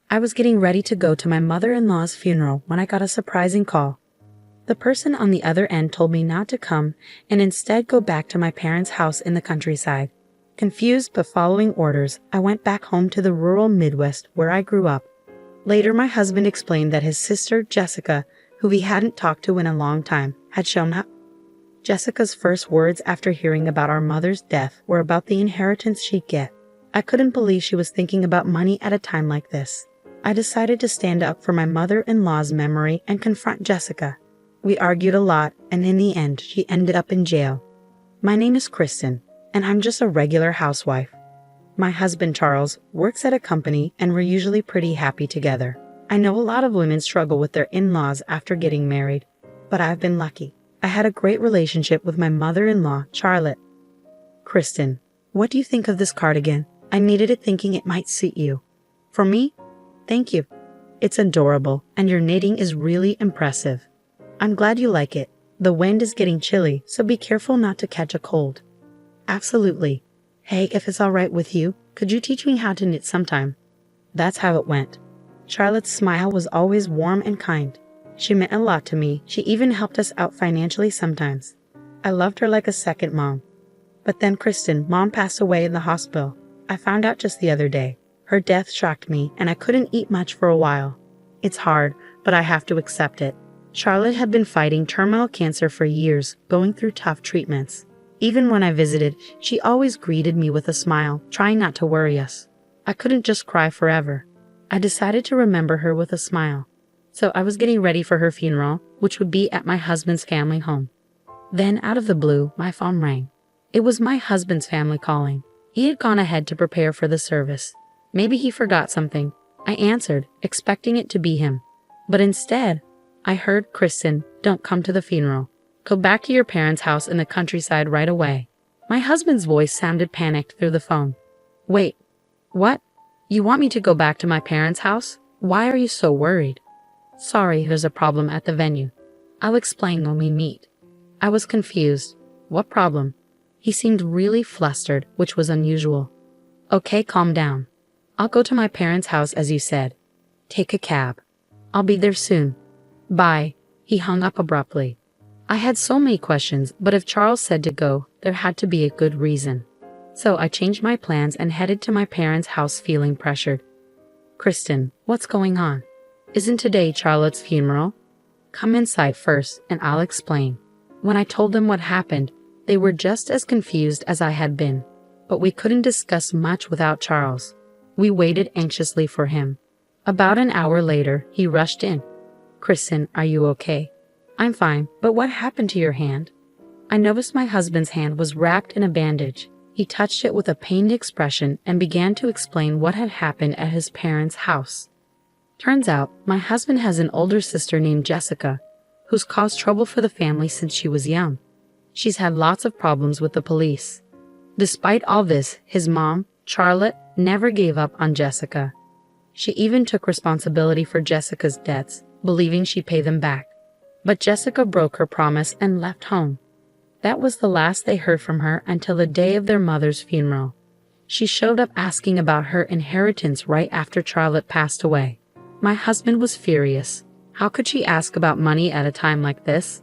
I was getting ready to go to my mother-in-law's funeral when I got a surprising call. The person on the other end told me not to come and instead go back to my parents' house in the countryside. Confused but following orders, I went back home to the rural Midwest where I grew up. Later, my husband explained that his sister, Jessica, who he hadn't talked to in a long time, had shown up. Jessica's first words after hearing about our mother's death were about the inheritance she'd get. I couldn't believe she was thinking about money at a time like this. I decided to stand up for my mother-in-law's memory and confront Jessica. We argued a lot, and in the end, she ended up in jail. My name is Kristen, and I'm just a regular housewife. My husband, Charles, works at a company, and we're usually pretty happy together. I know a lot of women struggle with their in-laws after getting married, but I've been lucky. I had a great relationship with my mother-in-law, Charlotte. Kristen, what do you think of this cardigan? I needed it thinking it might suit you. For me? Thank you. It's adorable, and your knitting is really impressive. I'm glad you like it. The wind is getting chilly, so be careful not to catch a cold. Absolutely. Hey, if it's all right with you, could you teach me how to knit sometime? That's how it went. Charlotte's smile was always warm and kind. She meant a lot to me. She even helped us out financially sometimes. I loved her like a second mom. But then Kristen, Mom passed away in the hospital. I found out just the other day. Her death shocked me, and I couldn't eat much for a while. It's hard, but I have to accept it. Charlotte had been fighting terminal cancer for years, going through tough treatments. Even when I visited, she always greeted me with a smile, trying not to worry us. I couldn't just cry forever. I decided to remember her with a smile. So I was getting ready for her funeral, which would be at my husband's family home. Then, out of the blue, my phone rang. It was my husband's family calling. He had gone ahead to prepare for the service. Maybe he forgot something. I answered, expecting it to be him. But instead, I heard, Kristen, don't come to the funeral. Go back to your parents' house in the countryside right away. My husband's voice sounded panicked through the phone. Wait, what? You want me to go back to my parents' house? Why are you so worried? Sorry, there's a problem at the venue. I'll explain when we meet. I was confused. What problem? He seemed really flustered, which was unusual. Okay, calm down. I'll go to my parents' house as you said. Take a cab. I'll be there soon. Bye. He hung up abruptly. I had so many questions, but if Charles said to go, there had to be a good reason. So I changed my plans and headed to my parents' house feeling pressured. Kristen, what's going on? Isn't today Charlotte's funeral? Come inside first, and I'll explain. When I told them what happened, they were just as confused as I had been. But we couldn't discuss much without Charles. We waited anxiously for him. About an hour later, he rushed in. Kristen, are you okay? I'm fine, but what happened to your hand? I noticed my husband's hand was wrapped in a bandage. He touched it with a pained expression and began to explain what had happened at his parents' house. Turns out, my husband has an older sister named Jessica, who's caused trouble for the family since she was young. She's had lots of problems with the police. Despite all this, his mom, Charlotte, never gave up on Jessica. She even took responsibility for Jessica's debts, believing she'd pay them back. But Jessica broke her promise and left home. That was the last they heard from her until the day of their mother's funeral. She showed up asking about her inheritance right after Charlotte passed away. My husband was furious. How could she ask about money at a time like this?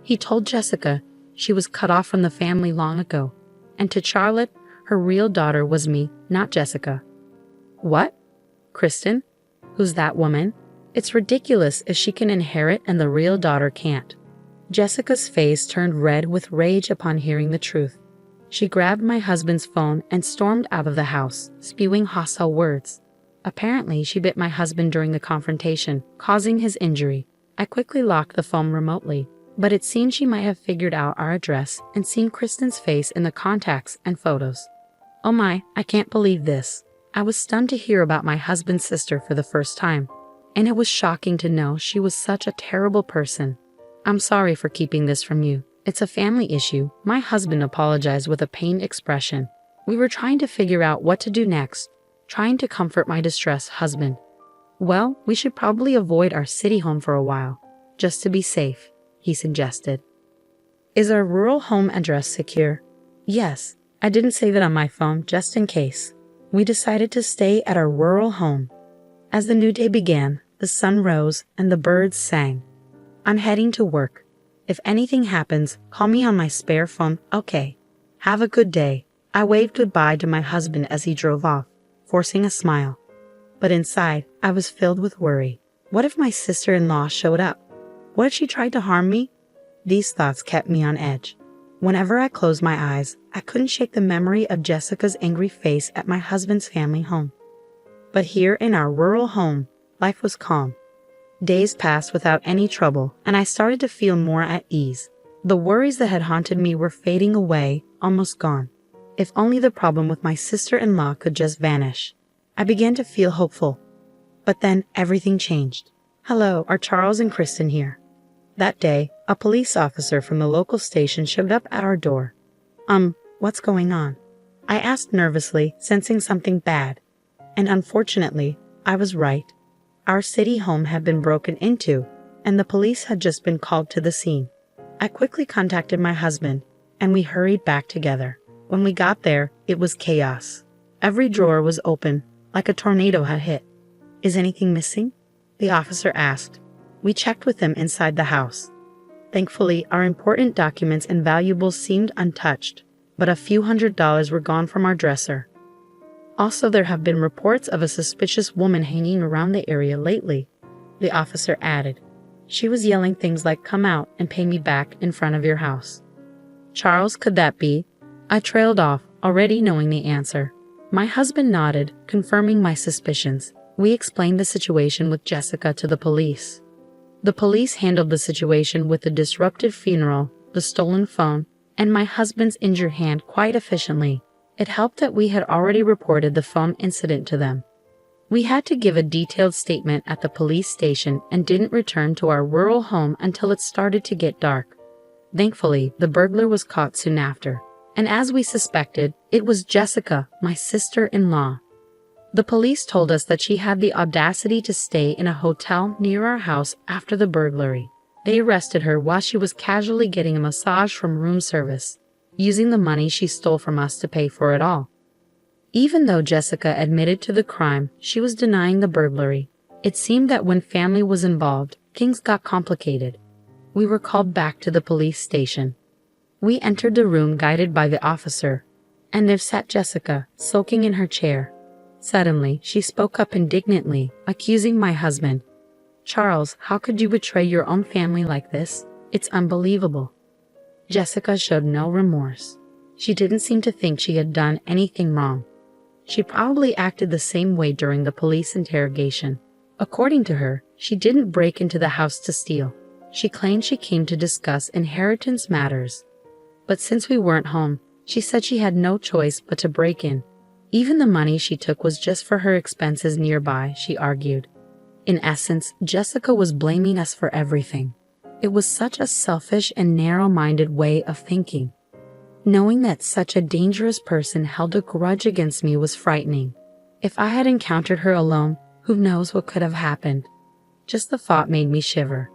He told Jessica she was cut off from the family long ago, and to Charlotte, her real daughter was me, not Jessica. What? Kristen? Who's that woman? It's ridiculous if she can inherit and the real daughter can't. Jessica's face turned red with rage upon hearing the truth. She grabbed my husband's phone and stormed out of the house, spewing hostile words. Apparently, she bit my husband during the confrontation, causing his injury. I quickly locked the phone remotely, but it seemed she might have figured out our address and seen Kristen's face in the contacts and photos. Oh my, I can't believe this. I was stunned to hear about my husband's sister for the first time. And it was shocking to know she was such a terrible person. I'm sorry for keeping this from you. It's a family issue. My husband apologized with a pained expression. We were trying to figure out what to do next, trying to comfort my distressed husband. Well, we should probably avoid our city home for a while, just to be safe, he suggested. Is our rural home address secure? Yes, I didn't save it on my phone just in case. We decided to stay at our rural home. As the new day began, the sun rose and the birds sang. I'm heading to work. If anything happens, call me on my spare phone, okay? Have a good day. I waved goodbye to my husband as he drove off, forcing a smile. But inside, I was filled with worry. What if my sister-in-law showed up? What if she tried to harm me? These thoughts kept me on edge. Whenever I closed my eyes, I couldn't shake the memory of Jessica's angry face at my husband's family home. But here in our rural home, life was calm. Days passed without any trouble, and I started to feel more at ease. The worries that had haunted me were fading away, almost gone. If only the problem with my sister-in-law could just vanish. I began to feel hopeful. But then everything changed. Hello, are Charles and Kristen here? That day, a police officer from the local station showed up at our door. What's going on? I asked nervously, sensing something bad. And unfortunately, I was right. Our city home had been broken into, and the police had just been called to the scene. I quickly contacted my husband, and we hurried back together. When we got there, it was chaos. Every drawer was open, like a tornado had hit. Is anything missing? The officer asked. We checked with them inside the house. Thankfully, our important documents and valuables seemed untouched, but a few $100s were gone from our dresser. Also, there have been reports of a suspicious woman hanging around the area lately, the officer added. She was yelling things like, "Come out and pay me back," in front of your house. Charles, could that be? I trailed off, already knowing the answer. My husband nodded, confirming my suspicions. We explained the situation with Jessica to the police. The police handled the situation with the disrupted funeral, the stolen phone, and my husband's injured hand quite efficiently. It helped that we had already reported the phone incident to them. We had to give a detailed statement at the police station and didn't return to our rural home until it started to get dark. Thankfully, the burglar was caught soon after. And as we suspected, it was Jessica, my sister-in-law. The police told us that she had the audacity to stay in a hotel near our house after the burglary. They arrested her while she was casually getting a massage from room service, using the money she stole from us to pay for it all. Even though Jessica admitted to the crime, she was denying the burglary. It seemed that when family was involved, things got complicated. We were called back to the police station. We entered the room guided by the officer, and there sat Jessica, sulking in her chair. Suddenly, she spoke up indignantly, accusing my husband. "Charles, how could you betray your own family like this? It's unbelievable." Jessica showed no remorse. She didn't seem to think she had done anything wrong. She probably acted the same way during the police interrogation. According to her, she didn't break into the house to steal. She claimed she came to discuss inheritance matters. But since we weren't home, she said she had no choice but to break in. Even the money she took was just for her expenses nearby, she argued. In essence, Jessica was blaming us for everything. It was such a selfish and narrow-minded way of thinking. Knowing that such a dangerous person held a grudge against me was frightening. If I had encountered her alone, who knows what could have happened? Just the thought made me shiver.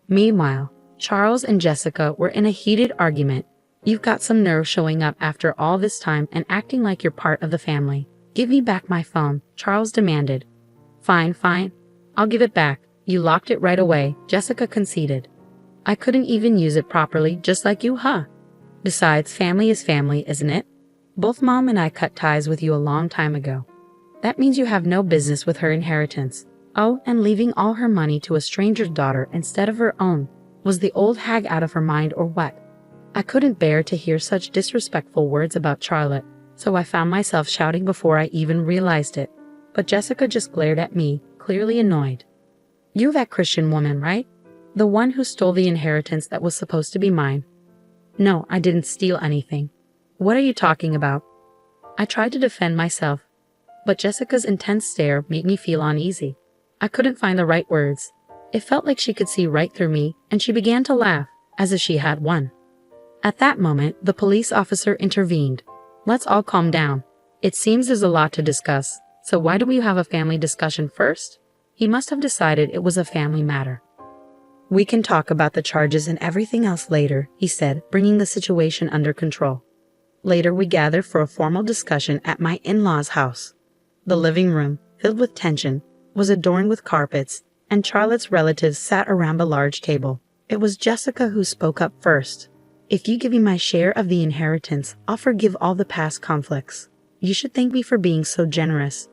Meanwhile, Charles and Jessica were in a heated argument. "You've got some nerve showing up after all this time and acting like you're part of the family. Give me back my phone," Charles demanded. Fine. I'll give it back. You locked it right away," Jessica conceded. "I couldn't even use it properly, just like you, huh? Besides, family is family, isn't it? Both Mom and I cut ties with you a long time ago. That means you have no business with her inheritance. Oh, and leaving all her money to a stranger's daughter instead of her own. Was the old hag out of her mind or what?" I couldn't bear to hear such disrespectful words about Charlotte, so I found myself shouting before I even realized it. But Jessica just glared at me, clearly annoyed. "You're that Christian woman, right? The one who stole the inheritance that was supposed to be mine." "No, I didn't steal anything. What are you talking about?" I tried to defend myself, but Jessica's intense stare made me feel uneasy. I couldn't find the right words. It felt like she could see right through me, and she began to laugh, as if she had won. At that moment, the police officer intervened. "Let's all calm down. It seems there's a lot to discuss, so why don't we have a family discussion first?" He must have decided it was a family matter. "We can talk about the charges and everything else later," he said, bringing the situation under control. Later, we gathered for a formal discussion at my in-laws' house. The living room, filled with tension, was adorned with carpets, and Charlotte's relatives sat around a large table. It was Jessica who spoke up first. "If you give me my share of the inheritance, I'll forgive all the past conflicts. You should thank me for being so generous,"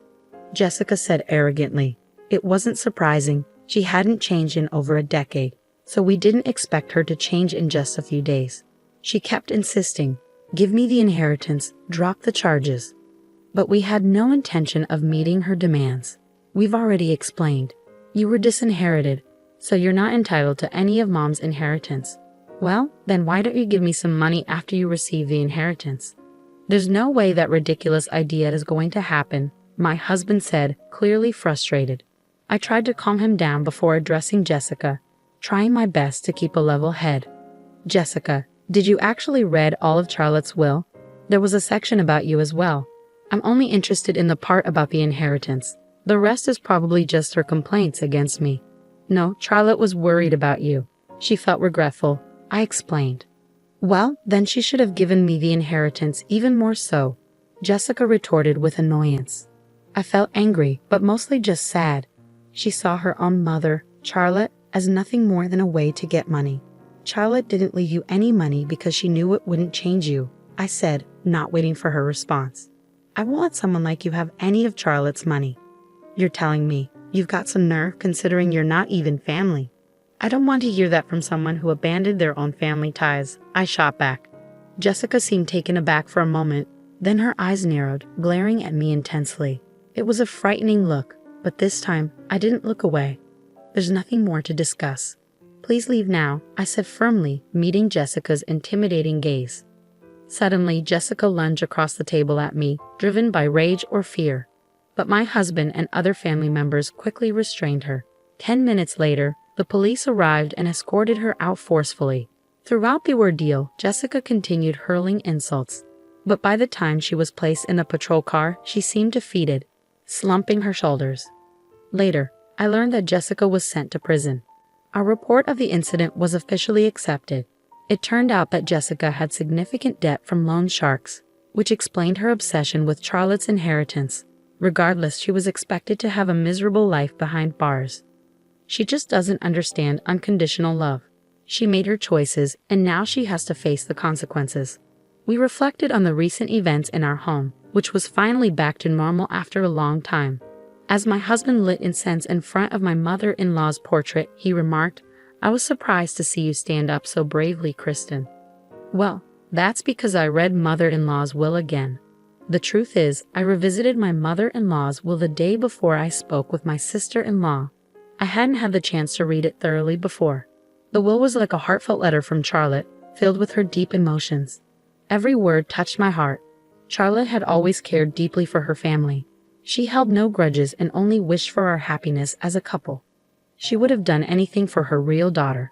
Jessica said arrogantly. It wasn't surprising. She hadn't changed in over a decade, so we didn't expect her to change in just a few days. She kept insisting, "Give me the inheritance, drop the charges." But we had no intention of meeting her demands. "We've already explained. You were disinherited, so you're not entitled to any of Mom's inheritance." "Well, then why don't you give me some money after you receive the inheritance?" "There's no way that ridiculous idea is going to happen," my husband said, clearly frustrated. I tried to calm him down before addressing Jessica, trying my best to keep a level head. "Jessica, did you actually read all of Charlotte's will? There was a section about you as well. I'm only interested in the part about the inheritance. The rest is probably just her complaints against me." "No, Charlotte was worried about you. She felt regretful," I explained. "Well, then she should have given me the inheritance even more so," Jessica retorted with annoyance. I felt angry, but mostly just sad. She saw her own mother, Charlotte, as nothing more than a way to get money. "Charlotte didn't leave you any money because she knew it wouldn't change you," I said, not waiting for her response. "I won't let someone like you have any of Charlotte's money." "You're telling me you've got some nerve considering you're not even family." "I don't want to hear that from someone who abandoned their own family ties," I shot back. Jessica seemed taken aback for a moment, then her eyes narrowed, glaring at me intensely. It was a frightening look, but this time I didn't look away. "There's nothing more to discuss. Please leave now," I said firmly, meeting Jessica's intimidating gaze. Suddenly, Jessica lunged across the table at me, driven by rage or fear. But my husband and other family members quickly restrained her. 10 minutes later, the police arrived and escorted her out forcefully. Throughout the ordeal, Jessica continued hurling insults. But by the time she was placed in a patrol car, she seemed defeated, slumping her shoulders. Later, I learned that Jessica was sent to prison. Our report of the incident was officially accepted. It turned out that Jessica had significant debt from loan sharks, which explained her obsession with Charlotte's inheritance. Regardless, she was expected to have a miserable life behind bars. She just doesn't understand unconditional love. She made her choices, and now she has to face the consequences. We reflected on the recent events in our home, which was finally back to normal after a long time. As my husband lit incense in front of my mother-in-law's portrait, he remarked, "I was surprised to see you stand up so bravely, Kristen." Well, that's because I read mother-in-law's will again. The truth is, I revisited my mother-in-law's will the day before I spoke with my sister-in-law. I hadn't had the chance to read it thoroughly before. The will was like a heartfelt letter from Charlotte, filled with her deep emotions. Every word touched my heart. Charlotte had always cared deeply for her family. She held no grudges and only wished for our happiness as a couple. She would have done anything for her real daughter.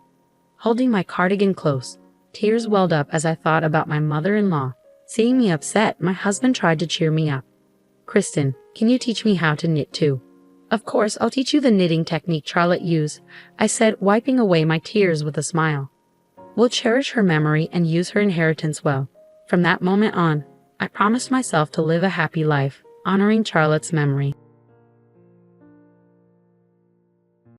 Holding my cardigan close, tears welled up as I thought about my mother-in-law. Seeing me upset, my husband tried to cheer me up. "Kristen, can you teach me how to knit too?" "Of course, I'll teach you the knitting technique Charlotte used," I said, wiping away my tears with a smile. "We'll cherish her memory and use her inheritance well." From that moment on, I promised myself to live a happy life, honoring Charlotte's memory.